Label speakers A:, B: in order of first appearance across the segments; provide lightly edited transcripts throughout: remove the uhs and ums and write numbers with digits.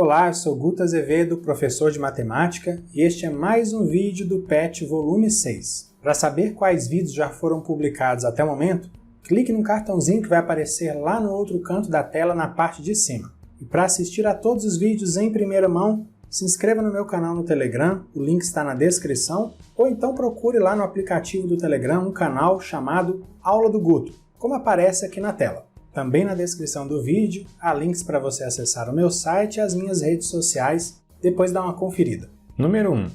A: Olá, eu sou Guto Azevedo, professor de matemática, e este é mais um vídeo do PET volume 6. Para saber quais vídeos já foram publicados até o momento, clique no cartãozinho que vai aparecer lá no outro canto da tela na parte de cima. E para assistir a todos os vídeos em primeira mão, se inscreva no meu canal no Telegram, o link está na descrição, ou então procure lá no aplicativo do Telegram um canal chamado Aula do Guto, como aparece aqui na tela. Também na descrição do vídeo há links para você acessar o meu site e as minhas redes sociais, depois dá uma conferida. Número 1.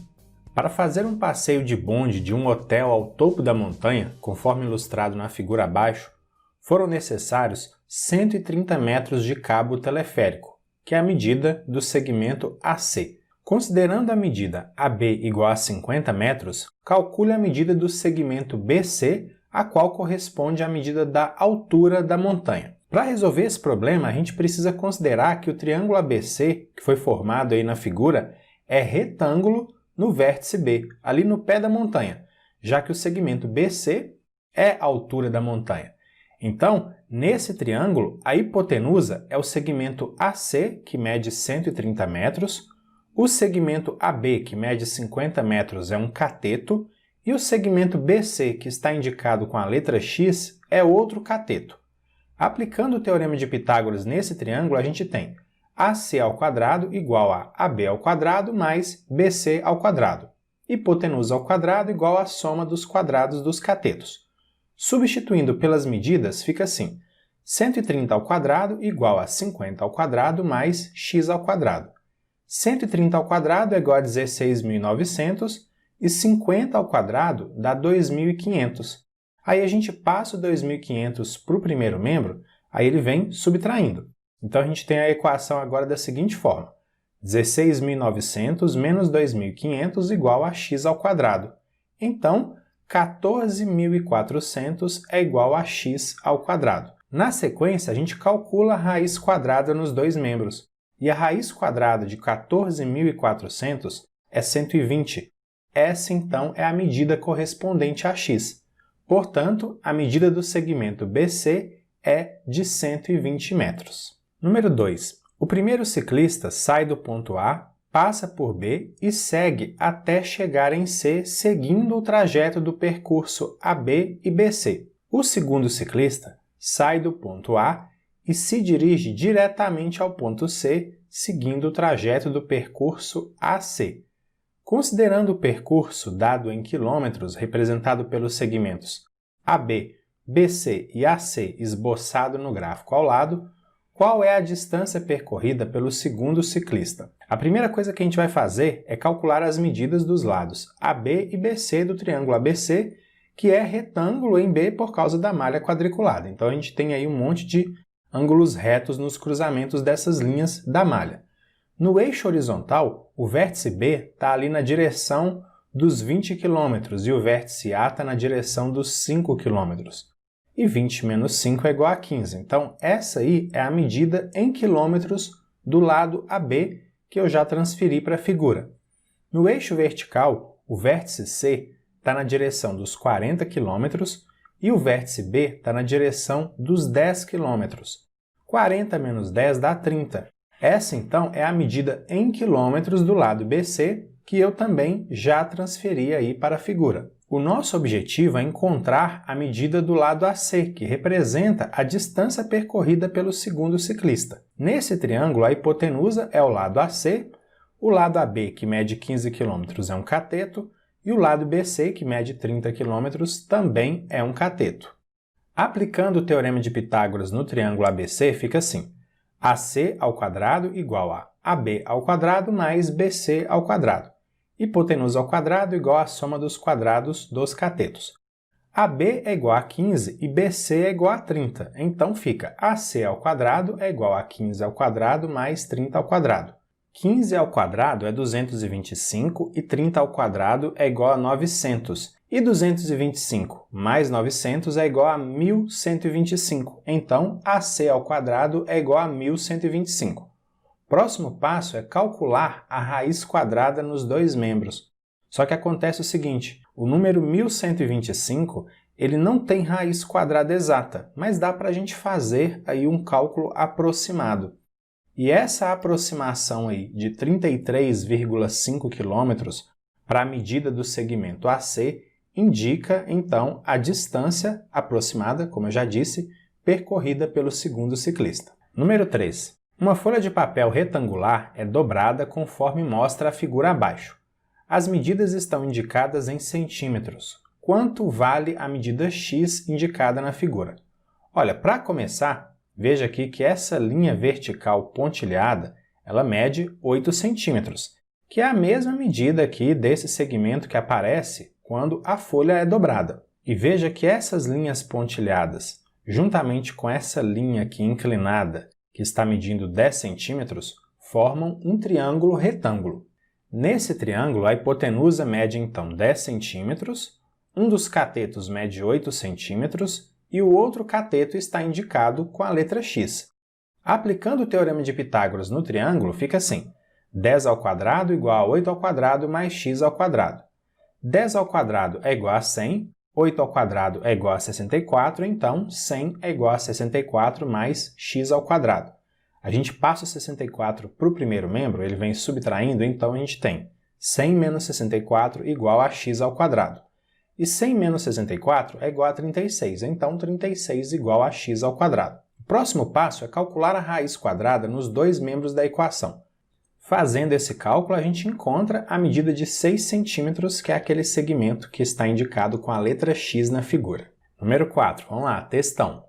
A: Para fazer um passeio de bonde de um hotel ao topo da montanha, conforme ilustrado na figura abaixo, foram necessários 130 metros de cabo teleférico, que é a medida do segmento AC. Considerando a medida AB igual a 50 metros, calcule a medida do segmento BC, a qual corresponde à medida da altura da montanha. Para resolver esse problema, a gente precisa considerar que o triângulo ABC, que foi formado aí na figura, é retângulo no vértice B, ali no pé da montanha, já que o segmento BC é a altura da montanha. Então, nesse triângulo, a hipotenusa é o segmento AC, que mede 130 metros, o segmento AB, que mede 50 metros, é um cateto, e o segmento BC, que está indicado com a letra X, é outro cateto. Aplicando o teorema de Pitágoras nesse triângulo, a gente tem AC ao quadrado igual a AB ao quadrado mais BC ao quadrado. Hipotenusa ao quadrado igual a soma dos quadrados dos catetos. Substituindo pelas medidas, fica assim: 130 ao quadrado igual a 50 ao quadrado mais x ao quadrado. 130 ao quadrado é igual a 16.900 e 50 ao quadrado dá 2.500. Aí a gente passa o 2.500 para o primeiro membro, aí ele vem subtraindo. Então a gente tem a equação agora da seguinte forma: 16.900 menos 2.500 igual a x ao quadrado. Então, 14.400 é igual a x ao quadrado. Na sequência, a gente calcula a raiz quadrada nos dois membros. E a raiz quadrada de 14.400 é 120. Essa, então, é a medida correspondente a x. Portanto, a medida do segmento BC é de 120 metros. Número 2. O primeiro ciclista sai do ponto A, passa por B e segue até chegar em C, seguindo o trajeto do percurso AB e BC. O segundo ciclista sai do ponto A e se dirige diretamente ao ponto C, seguindo o trajeto do percurso AC. Considerando o percurso dado em quilômetros representado pelos segmentos AB, BC e AC esboçado no gráfico ao lado, qual é a distância percorrida pelo segundo ciclista? A primeira coisa que a gente vai fazer é calcular as medidas dos lados AB e BC do triângulo ABC, que é retângulo em B por causa da malha quadriculada. Então a gente tem aí um monte de ângulos retos nos cruzamentos dessas linhas da malha. No eixo horizontal, o vértice B está ali na direção dos 20 km e o vértice A está na direção dos 5 km. E 20 menos 5 é igual a 15. Então, essa aí é a medida em quilômetros do lado AB que eu já transferi para a figura. No eixo vertical, o vértice C está na direção dos 40 km e o vértice B está na direção dos 10 km. 40 menos 10 dá 30. Essa, então, é a medida em quilômetros do lado BC, que eu também já transferi aí para a figura. O nosso objetivo é encontrar a medida do lado AC, que representa a distância percorrida pelo segundo ciclista. Nesse triângulo, a hipotenusa é o lado AC, o lado AB, que mede 15 km, é um cateto, e o lado BC, que mede 30 km, também é um cateto. Aplicando o teorema de Pitágoras no triângulo ABC, fica assim: AC ao quadrado igual a AB ao quadrado mais BC ao quadrado. Hipotenusa ao quadrado igual a soma dos quadrados dos catetos. AB é igual a 15 e BC é igual a 30. Então fica AC ao quadrado é igual a 15 ao quadrado mais 30 ao quadrado. 15 ao quadrado é 225 e 30 ao quadrado é igual a 900. E 225 mais 900 é igual a 1.125. Então, AC ao quadrado é igual a 1.125. Próximo passo é calcular a raiz quadrada nos dois membros. Só que acontece o seguinte: o número 1.125 ele não tem raiz quadrada exata, mas dá para a gente fazer aí um cálculo aproximado. E essa aproximação aí de 33,5 km para a medida do segmento AC indica, então, a distância aproximada, como eu já disse, percorrida pelo segundo ciclista. Número 3. Uma folha de papel retangular é dobrada conforme mostra a figura abaixo. As medidas estão indicadas em centímetros. Quanto vale a medida X indicada na figura? Olha, para começar, veja aqui que essa linha vertical pontilhada, ela mede 8 centímetros, que é a mesma medida aqui desse segmento que aparece quando a folha é dobrada. E veja que essas linhas pontilhadas, juntamente com essa linha aqui inclinada, que está medindo 10 centímetros, formam um triângulo retângulo. Nesse triângulo, a hipotenusa mede então 10 centímetros, um dos catetos mede 8 centímetros e o outro cateto está indicado com a letra X. Aplicando o teorema de Pitágoras no triângulo, fica assim: 10 ao quadrado igual a 8 ao quadrado mais x ao quadrado. 10 ao quadrado é igual a 100, 8 ao quadrado é igual a 64, então 100 é igual a 64 mais x ao quadrado. A gente passa o 64 para o primeiro membro, ele vem subtraindo, então a gente tem 100 menos 64 igual a x ao quadrado. E 100 menos 64 é igual a 36, então 36 igual a x ao quadrado. O próximo passo é calcular a raiz quadrada nos dois membros da equação. Fazendo esse cálculo, a gente encontra a medida de 6 centímetros, que é aquele segmento que está indicado com a letra X na figura. Número 4, vamos lá, textão.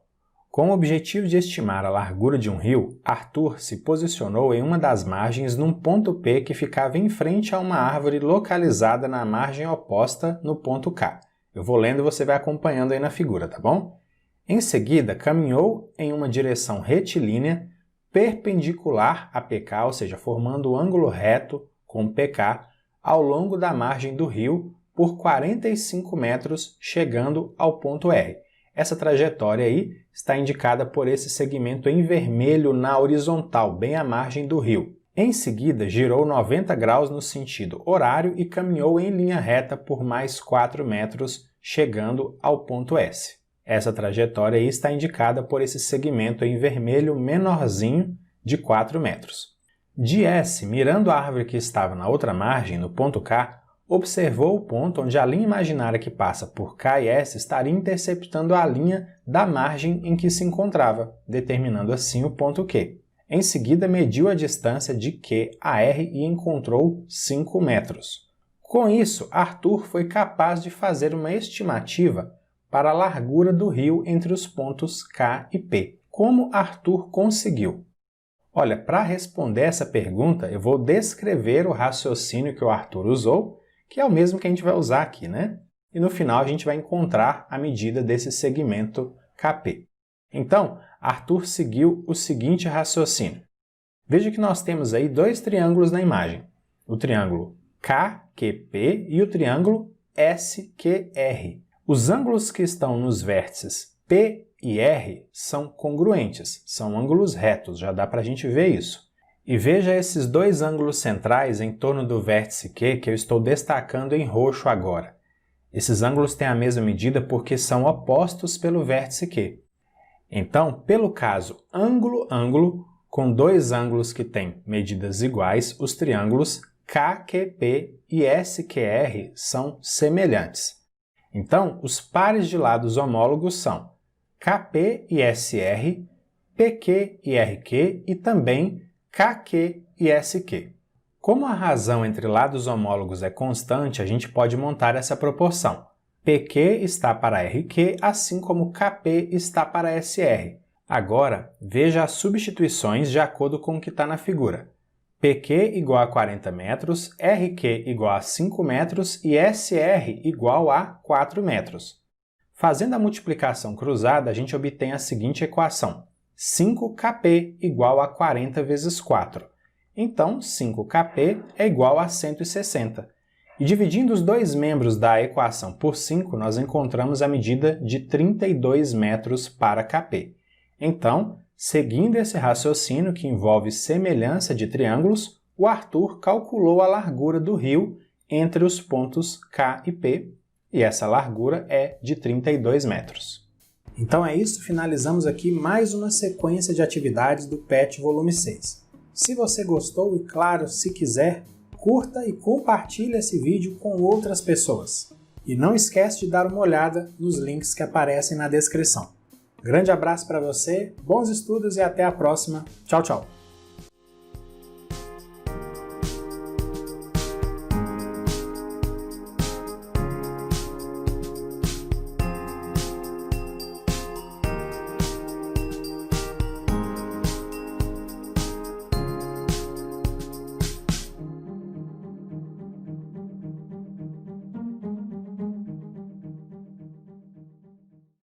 A: Com o objetivo de estimar a largura de um rio, Arthur se posicionou em uma das margens num ponto P que ficava em frente a uma árvore localizada na margem oposta no ponto K. Eu vou lendo e você vai acompanhando aí na figura, tá bom? Em seguida, caminhou em uma direção retilínea perpendicular a PK, ou seja, formando o ângulo reto com PK, ao longo da margem do rio por 45 metros, chegando ao ponto R. Essa trajetória aí está indicada por esse segmento em vermelho na horizontal, bem à margem do rio. Em seguida, girou 90 graus no sentido horário e caminhou em linha reta por mais 4 metros, chegando ao ponto S. Essa trajetória aí está indicada por esse segmento em vermelho menorzinho de 4 metros. De S, mirando a árvore que estava na outra margem, no ponto K, observou o ponto onde a linha imaginária que passa por K e S estaria interceptando a linha da margem em que se encontrava, determinando assim o ponto Q. Em seguida, mediu a distância de Q a R e encontrou 5 metros. Com isso, Arthur foi capaz de fazer uma estimativa para a largura do rio entre os pontos K e P. Como Arthur conseguiu? Olha, para responder essa pergunta, eu vou descrever o raciocínio que o Arthur usou, que é o mesmo que a gente vai usar aqui, né? E no final a gente vai encontrar a medida desse segmento KP. Então, Arthur seguiu o seguinte raciocínio. Veja que nós temos aí dois triângulos na imagem. O triângulo KQP e o triângulo SQR. Os ângulos que estão nos vértices P e R são congruentes, são ângulos retos, já dá para a gente ver isso. E veja esses dois ângulos centrais em torno do vértice Q que eu estou destacando em roxo agora. Esses ângulos têm a mesma medida porque são opostos pelo vértice Q. Então, pelo caso ângulo-ângulo, com dois ângulos que têm medidas iguais, os triângulos KQP e SQR são semelhantes. Então, os pares de lados homólogos são KP e SR, PQ e RQ e também KQ e SQ. Como a razão entre lados homólogos é constante, a gente pode montar essa proporção. PQ está para RQ, assim como KP está para SR. Agora, veja as substituições de acordo com o que está na figura. PQ igual a 40 metros, RQ igual a 5 metros e SR igual a 4 metros. Fazendo a multiplicação cruzada, a gente obtém a seguinte equação. 5kp igual a 40 vezes 4. Então, 5kp é igual a 160. E dividindo os dois membros da equação por 5, nós encontramos a medida de 32 metros para kp. Então, seguindo esse raciocínio que envolve semelhança de triângulos, o Arthur calculou a largura do rio entre os pontos K e P, e essa largura é de 32 metros. Então é isso, finalizamos aqui mais uma sequência de atividades do PET volume 6. Se você gostou e, claro, se quiser, curta e compartilhe esse vídeo com outras pessoas. E não esquece de dar uma olhada nos links que aparecem na descrição. Grande abraço para você, bons estudos e até a próxima. Tchau, tchau!